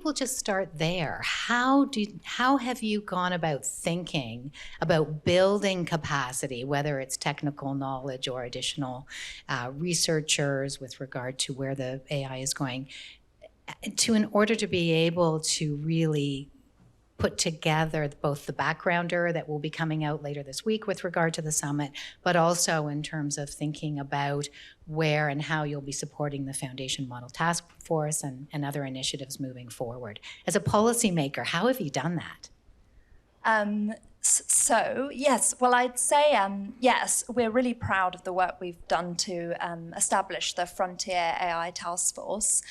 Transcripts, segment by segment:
we'll just start there. How have you gone about thinking about building capacity, whether it's technical knowledge or additional researchers with regard to where the AI is going, in order to be able to really put together both the backgrounder that will be coming out later this week with regard to the summit, but also in terms of thinking about where and how you'll be supporting the Foundation Model Task Force and other initiatives moving forward. As a policymaker, how have you done that? So, yes, well, I'd say, yes, we're really proud of the work we've done to establish the Frontier AI Task Force.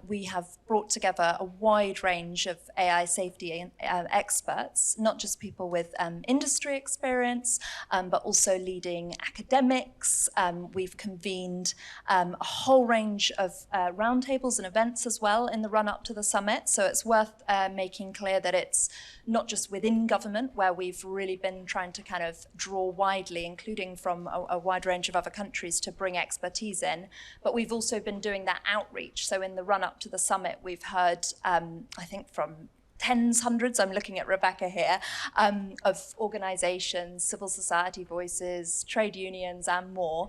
We have brought together a wide range of AI safety experts, not just people with industry experience, but also leading academics. We've convened a whole range of roundtables and events as well in the run-up to the summit. So it's worth making clear that it's not just within government, where we've really been trying to kind of draw widely, including from a wide range of other countries, to bring expertise in. But we've also been doing that outreach. So in the run-up to the summit, we've heard, I think, from tens, hundreds, I'm looking at Rebecca here, of organizations, civil society voices, trade unions, and more,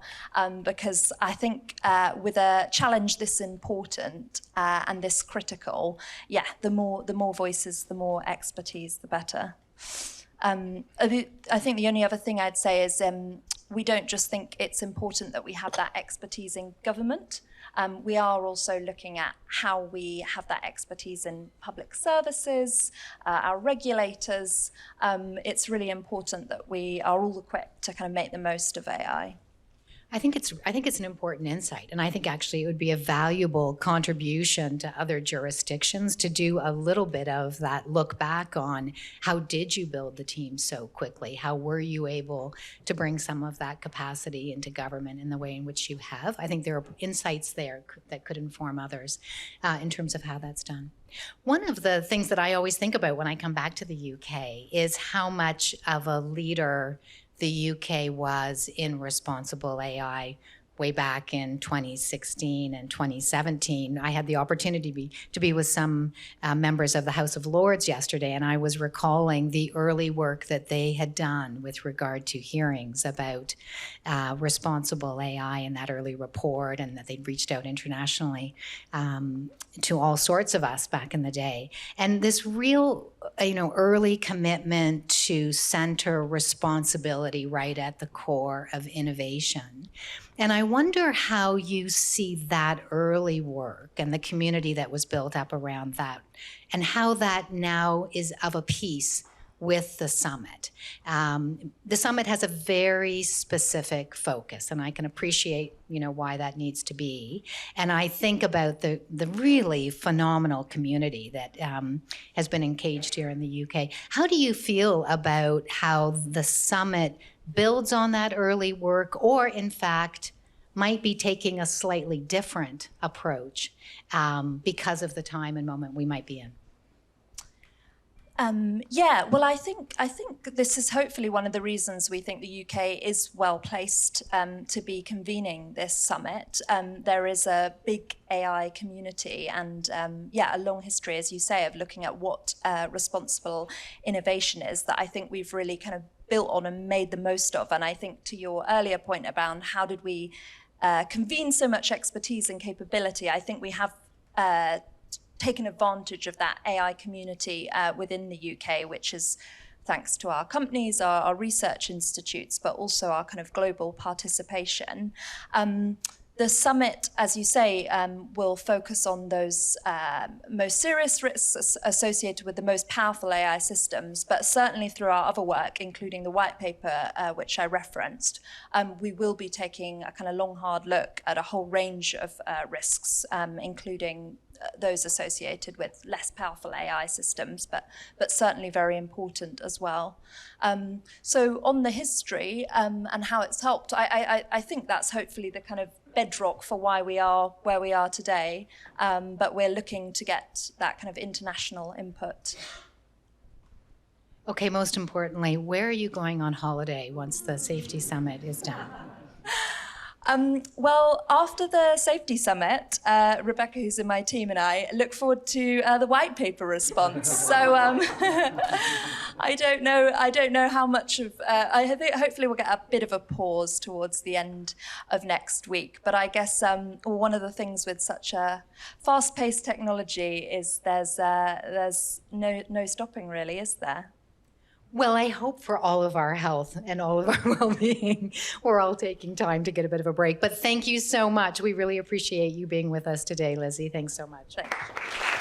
because I think with a challenge this important and this critical, yeah, the more voices, the more expertise, the better. I think the only other thing I'd say is we don't just think it's important that we have that expertise in government. We are also looking at how we have that expertise in public services, our regulators. It's really important that we are all equipped to kind of make the most of AI. I think it's an important insight, and I think actually it would be a valuable contribution to other jurisdictions to do a little bit of that look back on how did you build the team so quickly? How were you able to bring some of that capacity into government in the way in which you have? I think there are insights there that could inform others in terms of how that's done. One of the things that I always think about when I come back to the UK is how much of a leader the UK was in responsible AI way back in 2016 and 2017. I had the opportunity to be with some members of the House of Lords yesterday, and I was recalling the early work that they had done with regard to hearings about responsible AI in that early report, and that they'd reached out internationally to all sorts of us back in the day. And this real early commitment to center responsibility right at the core of innovation. And I wonder how you see that early work and the community that was built up around that, and how that now is of a piece with the summit. The summit has a very specific focus, and I can appreciate, why that needs to be. And I think about the really phenomenal community that has been engaged here in the UK. How do you feel about how the summit builds on that early work, or in fact might be taking a slightly different approach because of the time and moment we might be in? Yeah, well, I think this is hopefully one of the reasons we think the UK is well placed to be convening this summit. There is a big AI community and a long history, as you say, of looking at what responsible innovation is that I think we've really kind of built on and made the most of. And I think to your earlier point about how did we convene so much expertise and capability, I think we have taken advantage of that AI community within the UK, which is thanks to our companies, our research institutes, but also our kind of global participation. The summit, as you say, will focus on those most serious risks associated with the most powerful AI systems, but certainly through our other work, including the white paper, which I referenced, we will be taking a kind of long, hard look at a whole range of risks, including those associated with less powerful AI systems, but certainly very important as well. So on the history and how it's helped, I think that's hopefully the kind of bedrock for why we are where we are today, but we're looking to get that kind of international input. Okay, most importantly, where are you going on holiday once the Safety Summit is done? Well, after the safety summit, Rebecca, who's in my team, and I look forward to the white paper response. So I don't know how much of. I think hopefully we'll get a bit of a pause towards the end of next week. But I guess one of the things with such a fast-paced technology is there's no stopping, really, is there? Well, I hope for all of our health and all of our well-being, we're all taking time to get a bit of a break. But thank you so much. We really appreciate you being with us today, Lizzie. Thanks so much. Thanks.